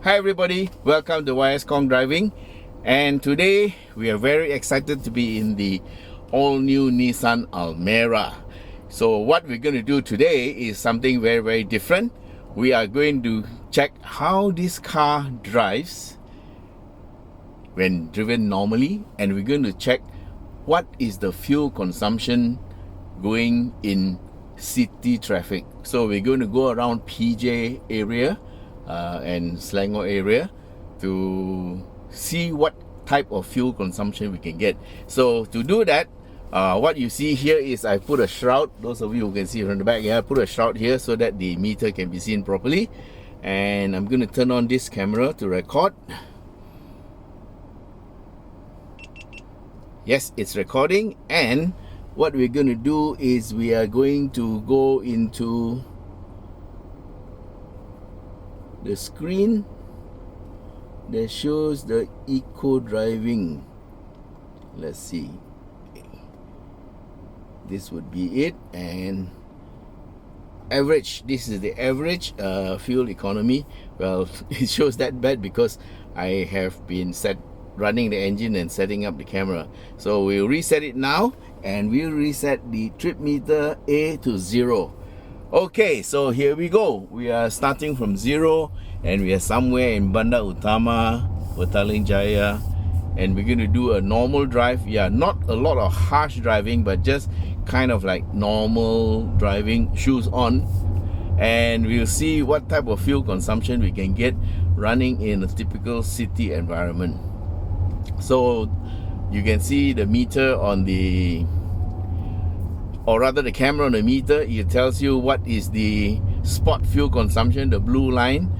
Hi everybody, welcome to YS Khong Driving, and today we are very excited to be in the all-new Nissan Almera. So what we're going to do today is something very different. We are going to check how this car drives when driven normally, and we're going to check what is the fuel consumption going in city traffic. So we're going to go around PJ area and Selangor area to see what type of fuel consumption we can get. So to do that, what you see here is I put a shroud. Those of you who can see from the back, I put a shroud here so that the meter can be seen properly. And I'm going to turn on this camera to record. Yes, it's recording. And what we're going to do is we are going to go into the screen that shows the eco driving. Let's see, this would be it. And average, this is the average fuel economy. Well, it shows that bad because I have been running the engine and setting up the camera. So we'll reset it now, and we'll reset the trip meter A to 0. Okay, so here we go. We are starting from 0, and we are somewhere in Bandar Utama, Petaling Jaya, and we're going to do a normal drive. Yeah, not a lot of harsh driving, but just kind of like normal driving, shoes on, and we'll see what type of fuel consumption we can get running in a typical city environment. So you can see the meter on the, or rather the camera on the meter, it tells you what is the spot fuel consumption, the blue line.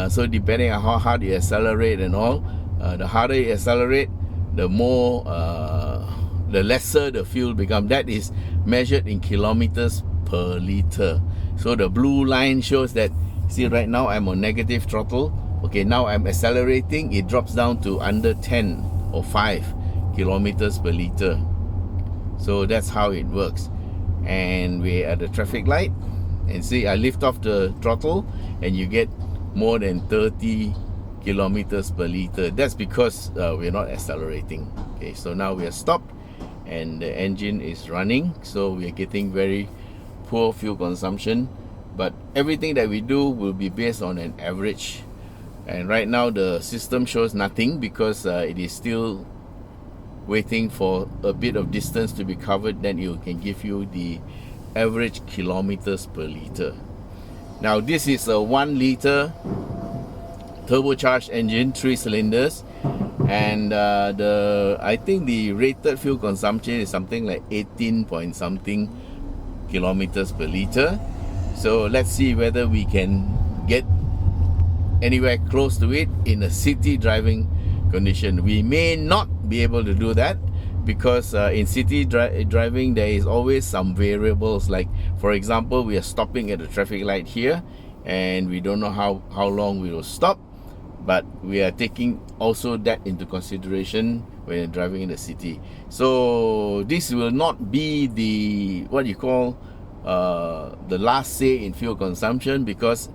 So depending on how hard you accelerate and all, the harder you accelerate, the more, the lesser the fuel becomes. That is measured in kilometers per liter. So the blue line shows that, see right now I'm on negative throttle. Okay, now I'm accelerating, it drops down to under 10 or 5 kilometers per liter. So that's how it works. And we're at the traffic light, and see I lift off the throttle and you get more than 30 kilometers per liter. That's because we're not accelerating. Okay, so now we are stopped and the engine is running, so we are getting very poor fuel consumption, but everything that we do will be based on an average. And right now the system shows nothing because it is still waiting for a bit of distance to be covered, then it can give you the average kilometers per liter. Now this is a 1 liter turbocharged engine, 3 cylinders, and I think the rated fuel consumption is something like 18 point something kilometers per liter. So let's see whether we can get anywhere close to it in a city driving condition. We may not be able to do that because in city driving there is always some variables, like for example we are stopping at the traffic light here and we don't know how long we will stop, but we are taking also that into consideration when you're driving in the city. So this will not be the what you call the last say in fuel consumption, because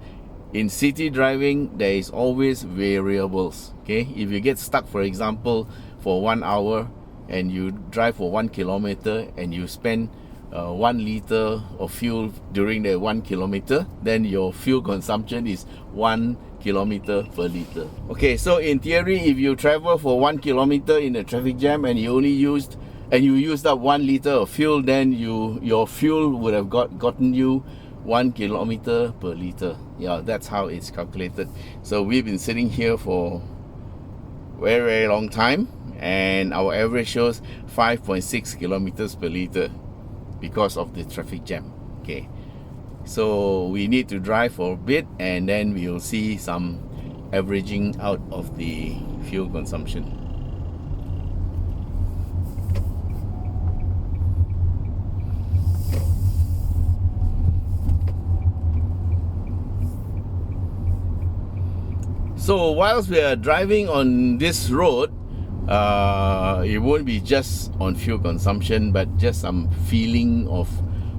in city driving there is always variables. Okay, if you get stuck, for example, for 1 hour and you drive for 1 kilometer and you spend 1 liter of fuel during the 1 kilometer, then your fuel consumption is 1 kilometer per liter. Okay, so in theory, if you travel for 1 kilometer in a traffic jam and you used up 1 liter of fuel, then your fuel would have gotten you 1 kilometer per liter. Yeah, that's how it's calculated. So we've been sitting here for very long time, and our average shows 5.6 kilometers per liter because of the traffic jam. Okay, so we need to drive for a bit and then we will see some averaging out of the fuel consumption. So whilst we are driving on this road, it won't be just on fuel consumption, but just some feeling of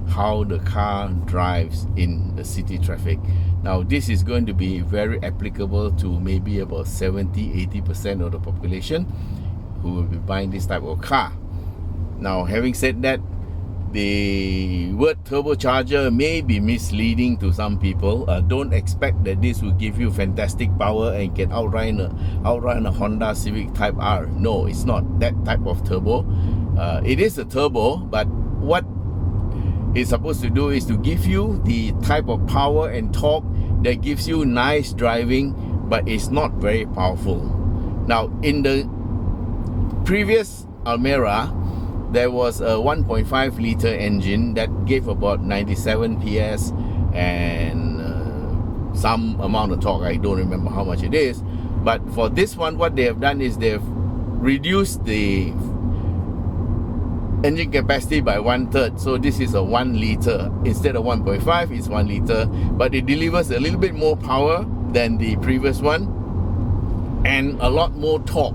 how the car drives in the city traffic. Now this is going to be very applicable to maybe about 70-80% of the population who will be buying this type of car. Now having said that, the word turbocharger may be misleading to some people. Don't expect that this will give you fantastic power and can outrun a Honda Civic Type R. No, it's not that type of turbo. It is a turbo, but what it's supposed to do is to give you the type of power and torque that gives you nice driving, but it's not very powerful. Now in the previous Almera, there was a 1.5 liter engine that gave about 97 PS and some amount of torque. I don't remember how much it is, but for this one, what they have done is they've reduced the engine capacity by 1/3. So this is a 1 liter instead of 1.5. It's 1 liter, but it delivers a little bit more power than the previous one and a lot more torque.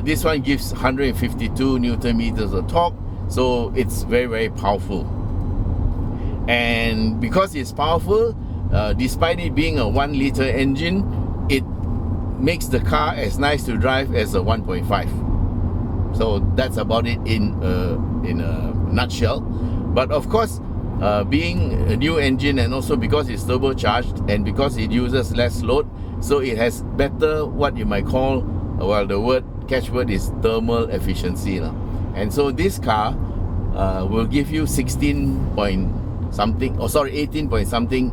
This one gives 152 Newton meters of torque, so it's very, very powerful. And because it's powerful, despite it being a 1 liter engine, it makes the car as nice to drive as a 1.5. So that's about it in a nutshell. But of course, being a new engine, and also because it's turbocharged and because it uses less load, so it has better, what you might call, well, the catchword is thermal efficiency. And so this car will give you 18 point something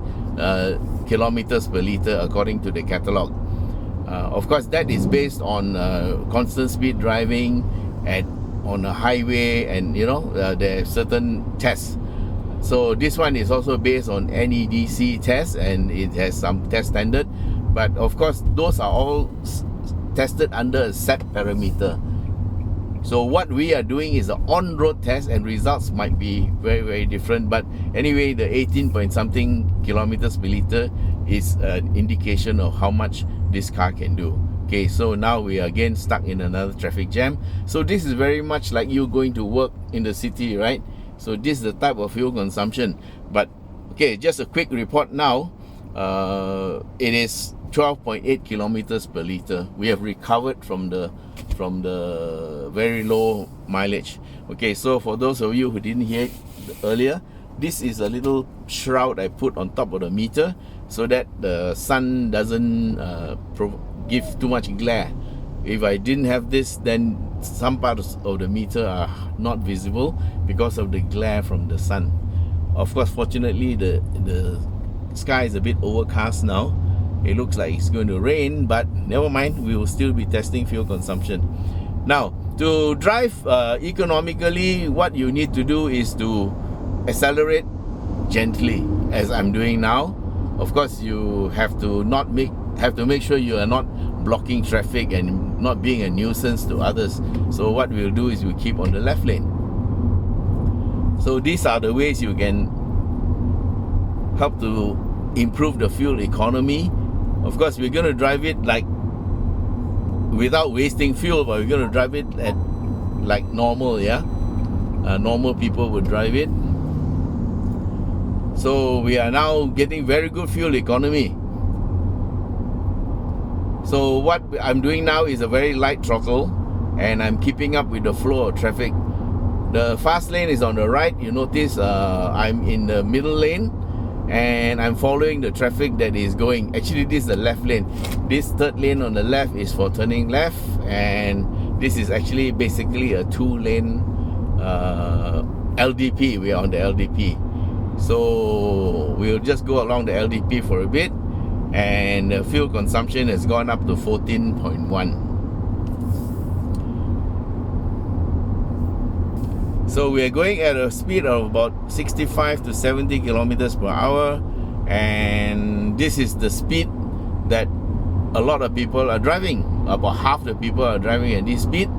kilometers per liter according to the catalog. Of course, that is based on constant speed driving on a highway, and there are certain tests. So this one is also based on NEDC tests, and it has some test standard, but of course those are all tested under a set parameter. So what we are doing is an on-road test, and results might be very, very different. But anyway, the 18 point something kilometers per liter is an indication of how much this car can do. Okay, so now we are again stuck in another traffic jam. So this is very much like you going to work in the city, right? So this is the type of fuel consumption. But okay, just a quick report now. It is 12.8 kilometers per liter. We have recovered from the very low mileage. Okay, so for those of you who didn't hear it earlier, this is a little shroud I put on top of the meter so that the sun doesn't give too much glare. If I didn't have this, then some parts of the meter are not visible because of the glare from the sun. Of course, fortunately, the sky is a bit overcast now. It looks like it's going to rain, but never mind, we will still be testing fuel consumption. Now, to drive economically, what you need to do is to accelerate gently, as I'm doing now. Of course, you have to make sure you are not blocking traffic and not being a nuisance to others. So what we'll do is we keep on the left lane. So these are the ways you can help to improve the fuel economy. Of course, we're going to drive it like without wasting fuel, but we're going to drive it at like normal, normal people would drive it. So we are now getting very good fuel economy. So what I'm doing now is a very light throttle, and I'm keeping up with the flow of traffic. The fast lane is on the right. You notice I'm in the middle lane, and I'm following the traffic that is going. Actually, this is the left lane. This third lane on the left is for turning left, and this is actually basically a 2-lane LDP. We are on the LDP, so we'll just go along the LDP for a bit, and the fuel consumption has gone up to 14.1. So we are going at a speed of about 65 to 70 kilometers per hour, and this is the speed that a lot of people are driving. About half the people are driving at this speed.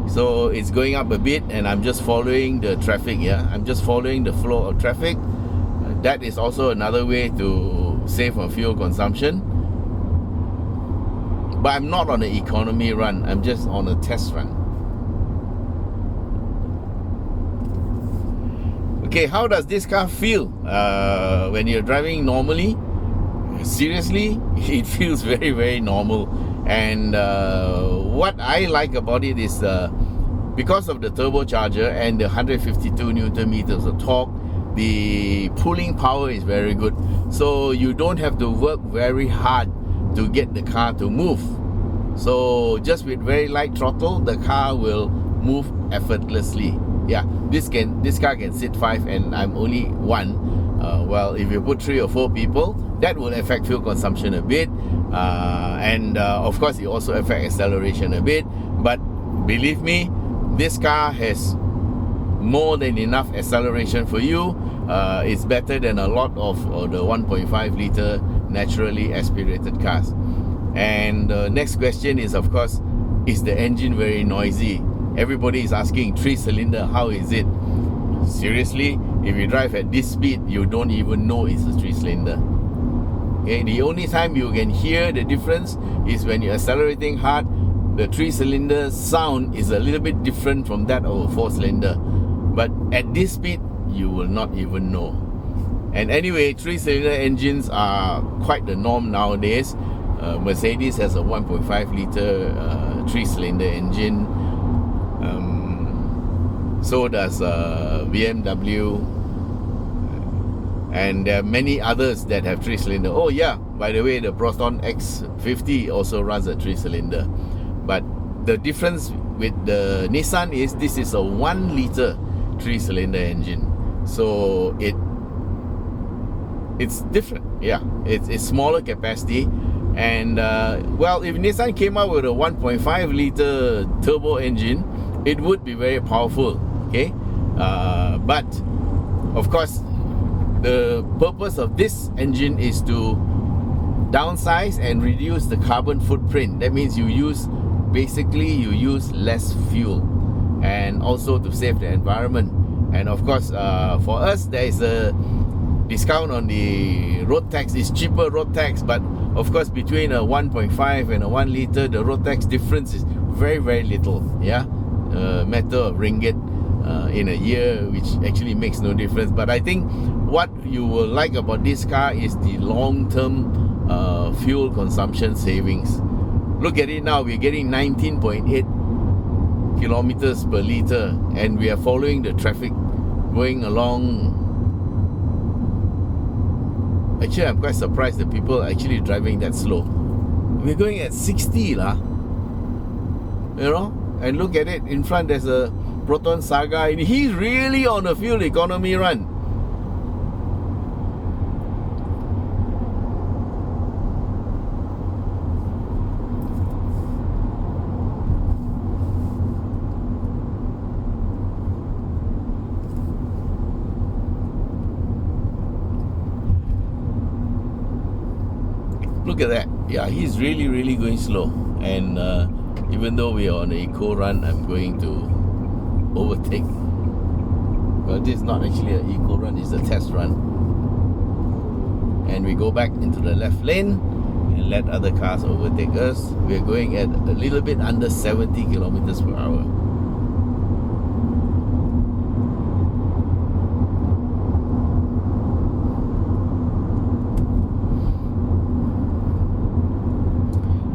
So it's going up a bit, and I'm just following the traffic. I'm just following the flow of traffic. That is also another way to save on fuel consumption. But I'm not on an economy run, I'm just on a test run. Okay, how does this car feel when you're driving normally? Seriously, it feels very, very normal. And what I like about it is because of the turbocharger and the 152 Newton meters of torque, the pulling power is very good. So you don't have to work very hard to get the car to move. So just with very light throttle, the car will move effortlessly. Yeah, this car can sit 5 and I'm only 1. Well, if you put 3 or 4 people, that will affect fuel consumption a bit. And of course, it also affects acceleration a bit. But believe me, this car has more than enough acceleration for you. It's better than a lot of the 1.5 liter naturally aspirated cars. And the next question is, of course, is the engine very noisy? Everybody is asking, 3-cylinder, how is it? Seriously, if you drive at this speed, you don't even know it's a 3-cylinder. Okay, the only time you can hear the difference is when you're accelerating hard. The 3-cylinder sound is a little bit different from that of a 4-cylinder. But at this speed, you will not even know. And anyway, 3-cylinder engines are quite the norm nowadays. Mercedes has a 1.5 liter 3-cylinder engine. So does BMW. And there are many others that have 3-cylinder. Oh yeah, by the way, the Proton X50 also runs a 3-cylinder. But the difference with the Nissan is this is a 1 liter 3-cylinder engine. So it's different. Yeah, it's smaller capacity. And well, if Nissan came out with a 1.5 liter turbo engine, it would be very powerful. Okay, but of course, the purpose of this engine is to downsize and reduce the carbon footprint. That means you use less fuel, and also to save the environment. And of course, for us, there is a discount on the road tax. It's cheaper road tax, but of course, between a 1.5 and a 1 liter, the road tax difference is very, very little. Yeah, matter of ringgit in a year, which actually makes no difference. But I think what you will like about this car is the long-term fuel consumption savings. Look at it now, we're getting 19.8 kilometers per liter, and we are following the traffic going along. Actually, I'm quite surprised that people are actually driving that slow. We're going at 60 lah. You know, and look at it, in front there's a Proton Saga, and he's really on a fuel economy run. Look at that. Yeah, he's really, really going slow. And even though we are on an eco run, I'm going to overtake. Well, this is not actually an eco run, it's a test run. And we go back into the left lane and let other cars overtake us. We're going at a little bit under 70 kilometers per hour.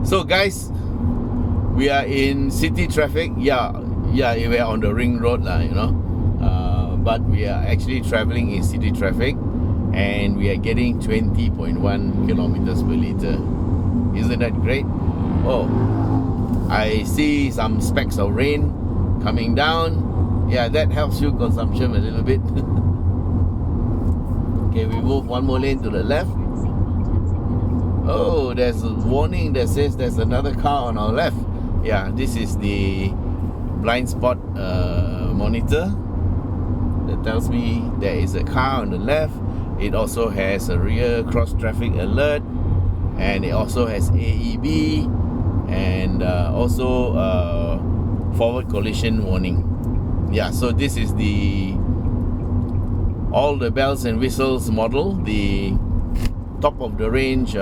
So guys, we are in city traffic. Yeah, we are on the ring road lah, you know. But we are actually traveling in city traffic, and we are getting 20.1 kilometers per liter. Isn't that great? Oh, I see some specks of rain coming down. Yeah, that helps fuel consumption a little bit. Okay, we move one more lane to the left. Oh, there's a warning that says there's another car on our left. Yeah, this is the blind spot monitor that tells me there is a car on the left. It also has a rear cross traffic alert, and it also has AEB, and also forward collision warning. Yeah, so this is the all the bells and whistles model, the top of the range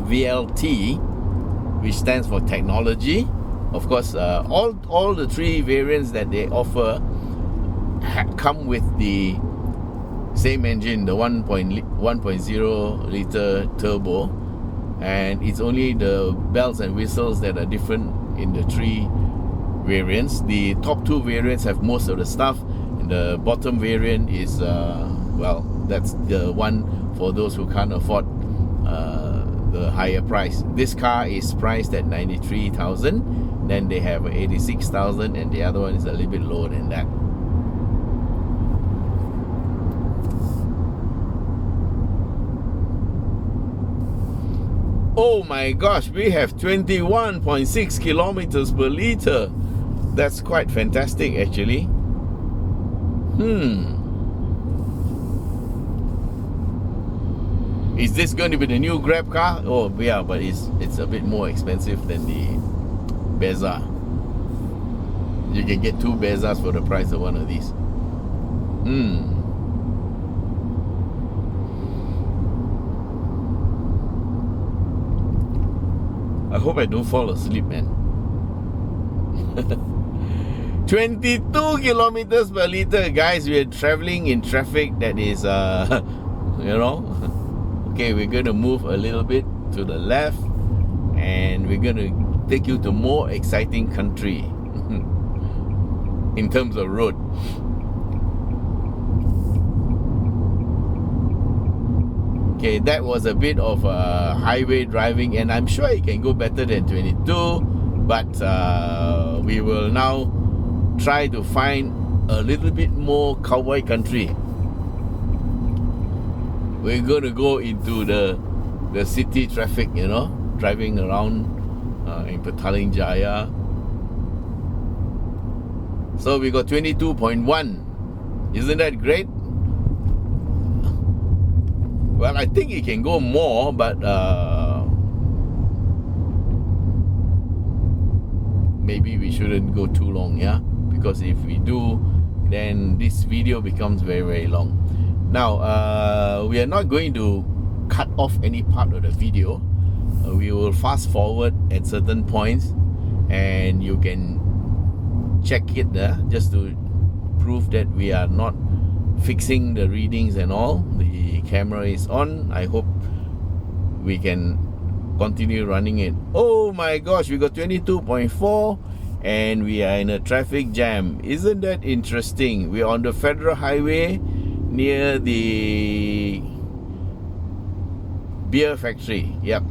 VLT, which stands for technology. Of course, all the three variants that they offer come with the same engine, the 1.0 liter turbo, and it's only the bells and whistles that are different in the three variants. The top two variants have most of the stuff, and the bottom variant is well, that's the one for those who can't afford the higher price. This car is priced at 93,000, then they have 86,000, and the other one is a little bit lower than that. Oh my gosh, we have 21.6 kilometers per liter. That's quite fantastic actually. Is this going to be the new Grab car? Oh yeah, but it's a bit more expensive than the Bangsar. You can get two Bangsars for the price of one of these. I hope I don't fall asleep, man. 22 kilometers per liter, guys. We are traveling in traffic that is, you know. Okay, we're going to move a little bit to the left, and we're going to take you to more exciting country in terms of road. Okay, that was a bit of highway driving, and I'm sure it can go better than 22, but we will now try to find a little bit more cowboy country. We're going to go into the city traffic, you know, driving around in Petaling Jaya. So we got 22.1. Isn't that great? Well, I think it can go more, but maybe we shouldn't go too long, yeah? Because if we do, then this video becomes very, very long. Now, we are not going to cut off any part of the video. We will fast forward at certain points, and you can check it there just to prove that we are not fixing the readings and all. The camera is on. I hope we can continue running it. Oh my gosh, we got 22.4 and we are in a traffic jam. Isn't that interesting? We are on the Federal Highway near the beer factory. Yep,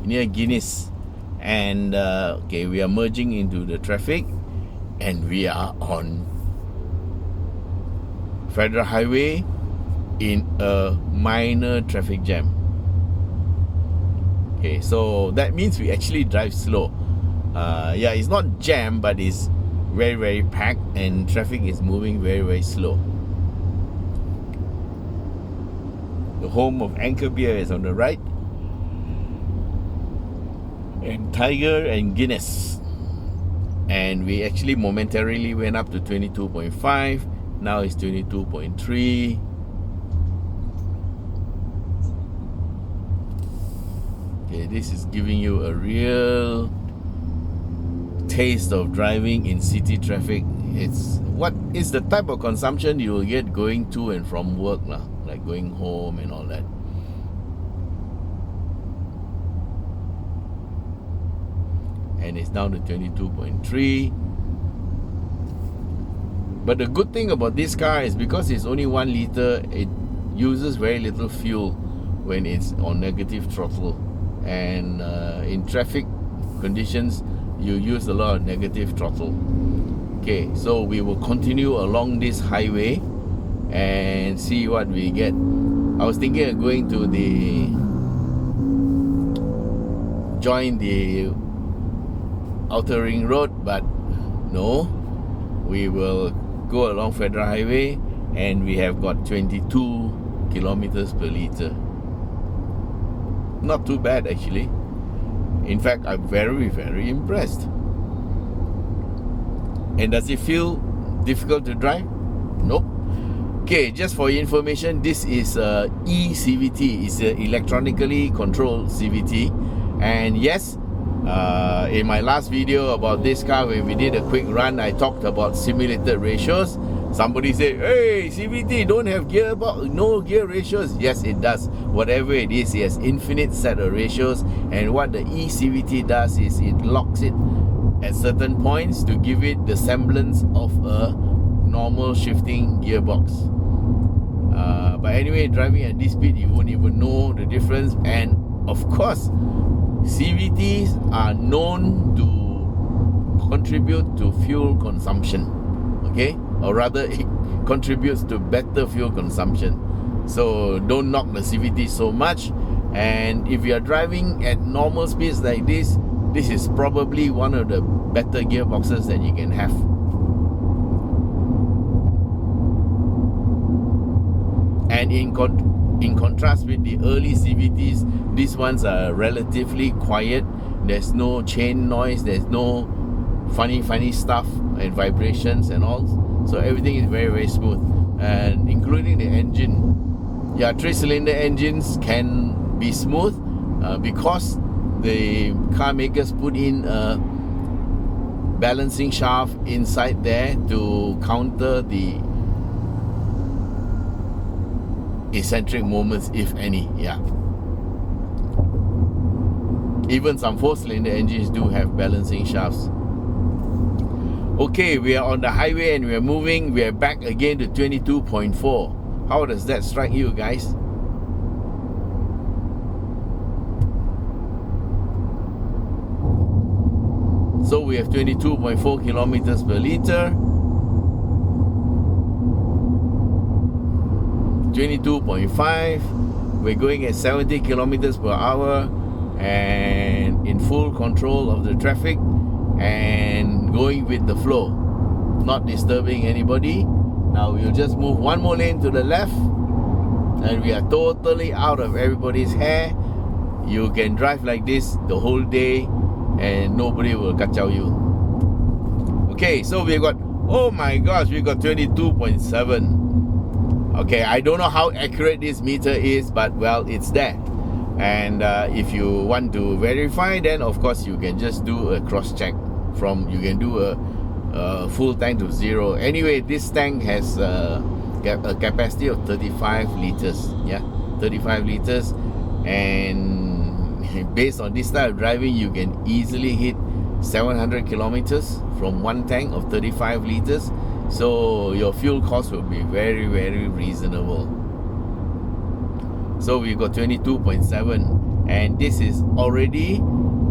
near Guinness. And okay, we are merging into the traffic, and we are on Federal Highway in a minor traffic jam. Okay, so that means we actually drive slow. Yeah, it's not jam, but it's very, very packed, and traffic is moving very, very slow. The home of Anchor Beer is on the right, and Tiger and Guinness. And we actually momentarily went up to 22.5. Now it's 22.3. Okay, this is giving you a real taste of driving in city traffic. It's the type of consumption you will get going to and from work, like going home and all that. And it's down to 22.3. But the good thing about this car is because it's only 1 liter, it uses very little fuel when it's on negative throttle. And in traffic conditions, you use a lot of negative throttle. Okay, so we will continue along this highway and see what we get. I was thinking of going to join the Outer Ring Road, but no, we will go along Federal Highway, and we have got 22 kilometers per liter. Not too bad actually. In fact, I'm very, very impressed. And does it feel difficult to drive? Nope. Okay, just for your information, this is E-CVT. It's an electronically controlled CVT. And yes, in my last video about this car, when we did a quick run, I talked about simulated ratios. Somebody say, hey, CVT don't have gearbox, no gear ratios. Yes, it does. Whatever it is, it has infinite set of ratios. And what the E-CVT does is it locks it at certain points to give it the semblance of a normal shifting gearbox. But anyway, driving at this speed, you won't even know the difference. And of course, CVTs are known to contribute to fuel consumption. Okay? Or rather, it contributes to better fuel consumption. So don't knock the CVT so much. And if you are driving at normal speeds like this is probably one of the better gearboxes that you can have. And in contrast with the early CVTs, these ones are relatively quiet. There's no chain noise, there's no funny stuff and vibrations and all. So everything is very, very smooth. And including the engine. Yeah, 3-cylinder engines can be smooth because the car makers put in a balancing shaft inside there to counter the eccentric moments, if any. Yeah. Even some 4-cylinder engines do have balancing shafts. Okay, we are on the highway and we are moving. We are back again to 22.4. How does that strike you guys? So we have 22.4 kilometers per liter. 22.5. We're going at 70 kilometers per hour and in full control of the traffic and going with the flow, not disturbing anybody. Now we'll just move one more lane to the left and we are totally out of everybody's hair. You can drive like this the whole day and nobody will kacau you. Okay, so we got, oh my gosh, we got 22.7. Okay, I don't know how accurate this meter is, but well, it's there. And if you want to verify, then of course you can just do a cross check from, you can do a full tank to zero. Anyway, this tank has a capacity of 35 liters. Yeah, 35 liters. And based on this style of driving, you can easily hit 700 kilometers from one tank of 35 liters. So your fuel cost will be very, very reasonable. So we got 22.7 and this is already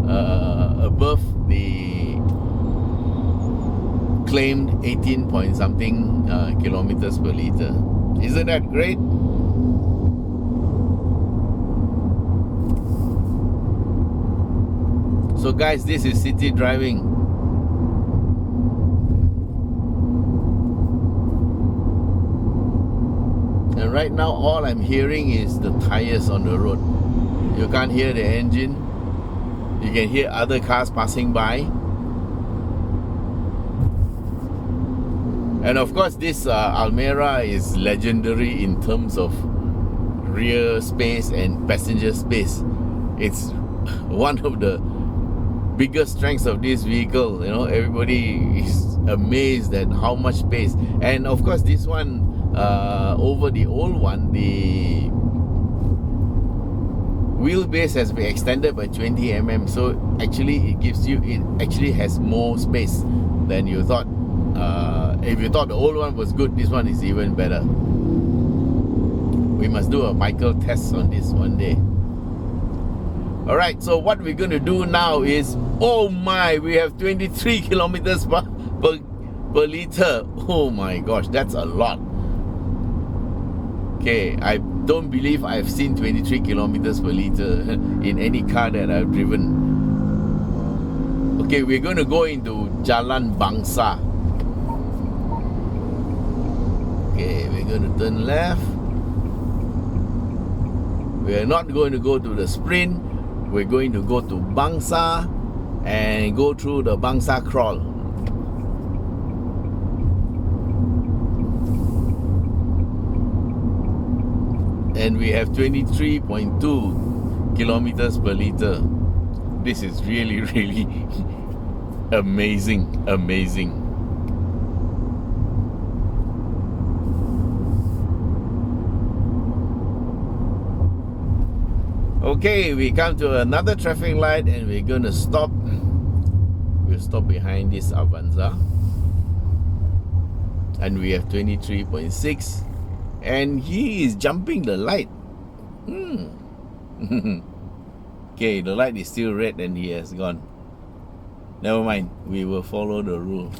above the claimed 18 point something kilometers per liter. Isn't that great? So guys, this is city driving. And right now all I'm hearing is the tires on the road. You can't hear the engine. You can hear other cars passing by. And of course this Almera is legendary in terms of rear space and passenger space. It's one of the biggest strengths of this vehicle. You know, everybody is amazed at how much space. And of course this one, over the old one, the wheelbase has been extended by 20 mm. So actually it actually has more space than you thought. If you thought the old one was good, this one is even better. We must do a Michael test on this one day. Alright, so what we're going to do now is, oh my, we have 23 kilometers per liter. Oh my gosh, that's a lot. Okay, I don't believe I've seen 23 kilometers per liter in any car that I've driven. Okay, we're going to go into Jalan Bangsar. Okay, we're going to turn left. We're not going to go to the sprint. We're going to go to Bangsar and go through the Bangsar crawl. And we have 23.2 kilometers per liter. This is really, really amazing. Okay, we come to another traffic light and we're gonna stop. We'll stop behind this Avanza. And we have 23.6. And he is jumping the light. Okay, the light is still red and he has gone. Never mind, we will follow the rule.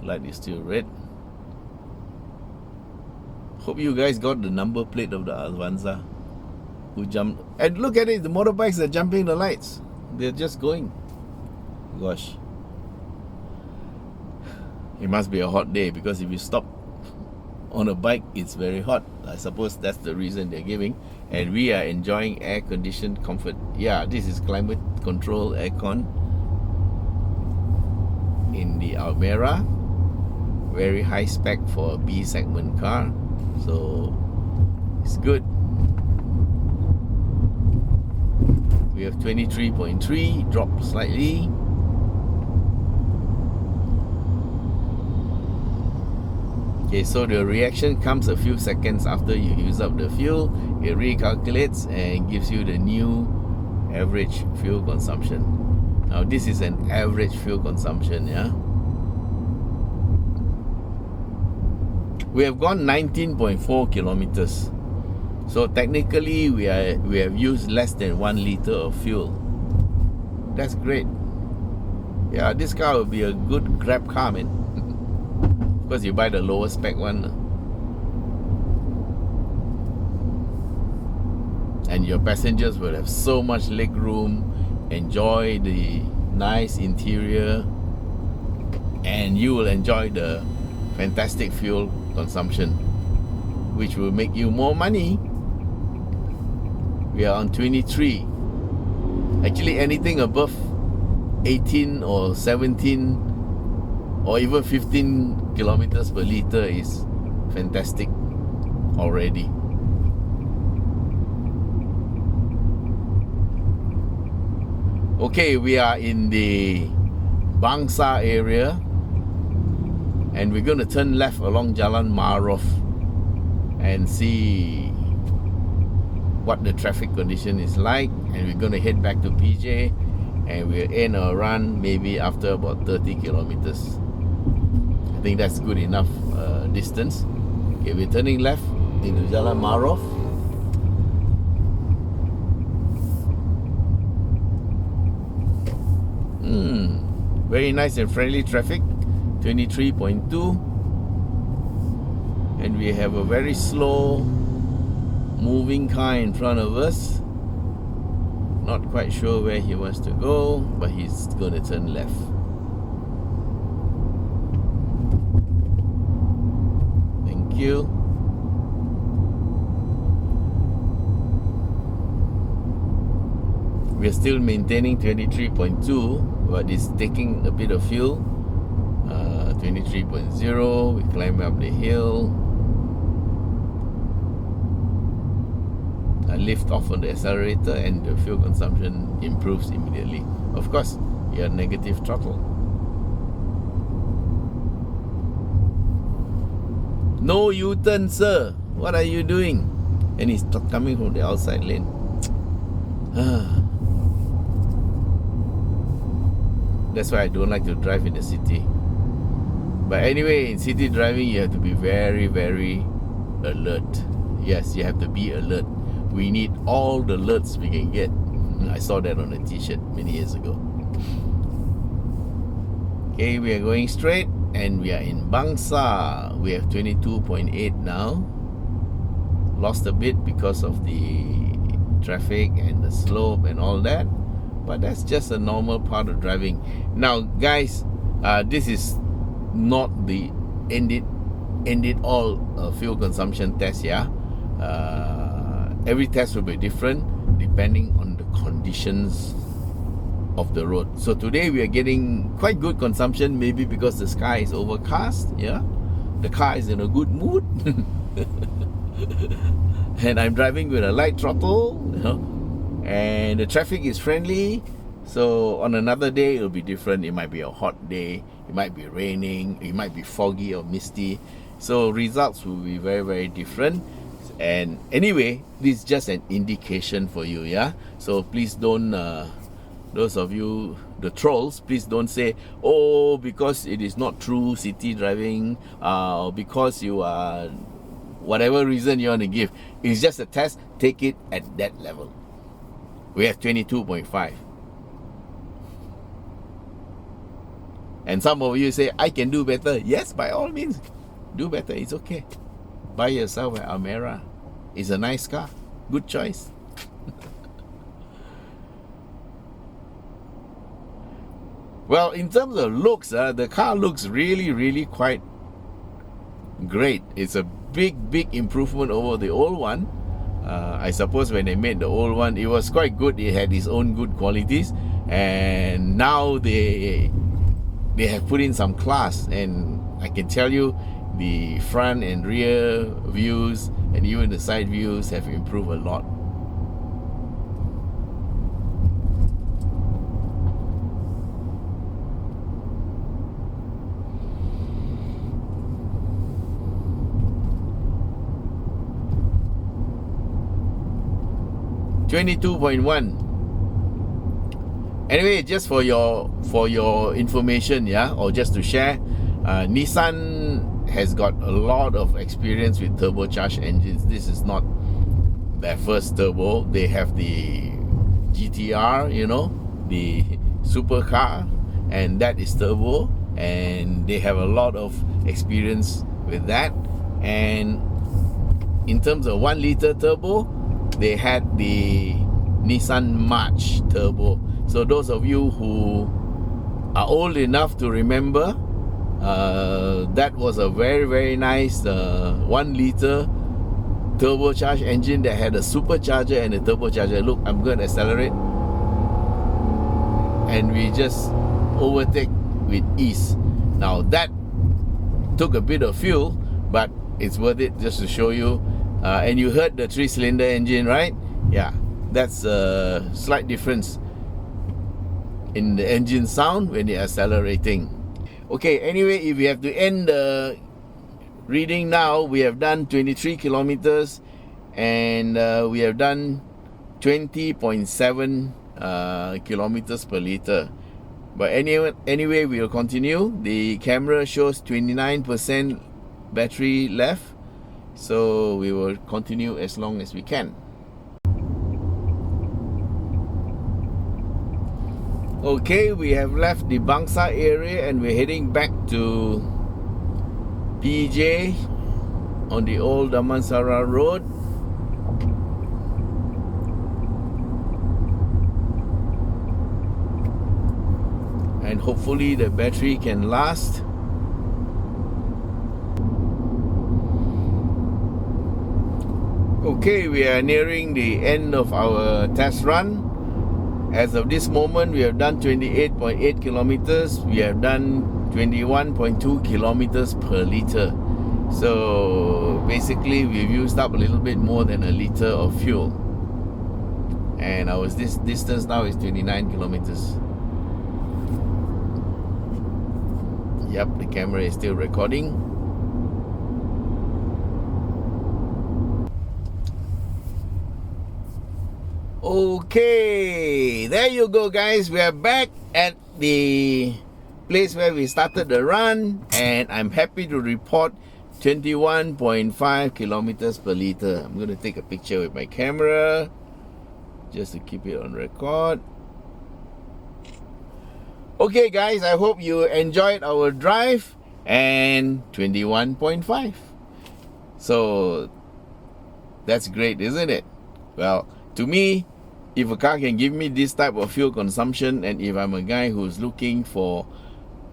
Light is still red. Hope you guys got the number plate of the Avanza who jumped. And look at it, the motorbikes are jumping the lights. They're just going. Gosh. It must be a hot day, because if you stop on a bike, it's very hot. I suppose that's the reason they're giving. And we are enjoying air-conditioned comfort. Yeah, this is climate control aircon in the Almera. Very high spec for a B segment car. So it's good. We have 23.3, dropped slightly. Okay, so the reaction comes a few seconds after you use up the fuel. It recalculates and gives you the new average fuel consumption. Now this is an average fuel consumption, yeah. We have gone 19.4 kilometers. So technically we have used less than 1 liter of fuel. That's great. Yeah, this car will be a good grab car, man. Because you buy the lower spec one. And your passengers will have so much leg room, enjoy the nice interior, and you will enjoy the fantastic fuel consumption, which will make you more money. We are on 23. Actually, anything above 18 or 17 or even 15 kilometers per liter is fantastic already. Okay, we are in the Bangsar area, and we're going to turn left along Jalan Ma'arof and see what the traffic condition is like. And we're going to head back to PJ, and we'll end our run maybe after about 30 kilometers. I think that's good enough distance. Okay, we're turning left into Jalan Ma'arof. Very nice and friendly traffic. 23.2, and we have a very slow moving car in front of us. Not quite sure where he wants to go, but he's going to turn left. Thank you. We are still maintaining 23.2, but it's taking a bit of fuel. 23.0, we climb up the hill. I lift off on the accelerator and the fuel consumption improves immediately. Of course, you are negative throttle. No U-turn, sir. What are you doing? And he's coming from the outside lane. That's why I don't like to drive in the city. But anyway, in city driving, you have to be very, very alert. Yes, you have to be alert. We need all the alerts we can get. I saw that on a t-shirt many years ago. Okay, we are going straight, and we are in Bangsar. We have 22.8 now. Lost a bit because of the traffic and the slope and all that. But that's just a normal part of driving. Now, guys, this is not the end it all fuel consumption test, yeah. Every test will be different depending on the conditions of the road. So today we are getting quite good consumption, maybe because the sky is overcast, yeah. The car is in a good mood. And I'm driving with a light throttle, you know, and the traffic is friendly. So on another day it'll be different. It might be a hot day, it might be raining, it might be foggy or misty. So results will be very, very different. And anyway, this is just an indication for you, yeah? So please don't, those of you, the trolls, please don't say, oh, because it is not true city driving, because you are, whatever reason you want to give. It's just a test, take it at that level. We have 22.5. And some of you say, I can do better. Yes, by all means, do better, it's okay. Buy yourself an Almera. It's a nice car. Good choice. Well, in terms of looks, the car looks really quite great. It's a big improvement over the old one. I suppose when they made the old one, it was quite good. It had its own good qualities. And now they have put in some class. And I can tell you, the front and rear views and even the side views have improved a lot. $22.1. Anyway, just for your information, yeah, or just to share, Nissan has got a lot of experience with turbocharged engines. This is not their first turbo. They have the GTR, you know, the supercar, and that is turbo, and they have a lot of experience with that. And in terms of 1 liter turbo, they had the Nissan March turbo. So those of you who are old enough to remember, that was a very nice 1 liter turbocharged engine that had a supercharger and a turbocharger. Look, I'm going to accelerate, and we just overtake with ease. Now that took a bit of fuel, but it's worth it just to show you. And you heard the 3-cylinder engine, right? Yeah, that's a slight difference in the engine sound when you're accelerating. Okay, anyway, if we have to end the reading now, we have done 23 kilometers and we have done 20.7 kilometers per liter. But anyway, we'll continue. The camera shows 29% battery left, so we will continue as long as we can. Okay, we have left the Bangsar area and we're heading back to PJ on the old Damansara road. And hopefully the battery can last. Okay, we are nearing the end of our test run. As of this moment, we have done 28.8 kilometers. We have done 21.2 kilometers per liter. So basically, we've used up a little bit more than a liter of fuel. And our distance now is 29 kilometers. Yep, the camera is still recording. Okay, there you go, guys. We are back at the place where we started the run, and I'm happy to report 21.5 kilometers per liter. I'm going to take a picture with my camera just to keep it on record. Okay, guys, I hope you enjoyed our drive, and 21.5. So that's great, isn't it? Well, to me, if a car can give me this type of fuel consumption, and if I'm a guy who's looking for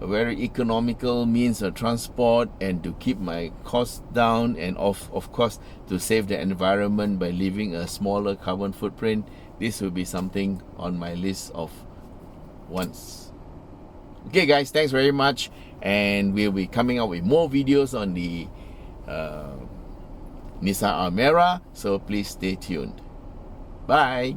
a very economical means of transport and to keep my costs down, and of course to save the environment by leaving a smaller carbon footprint, this will be something on my list of wants. Okay, guys, thanks very much, and we'll be coming out with more videos on the Nissan Almera, so please stay tuned. Bye.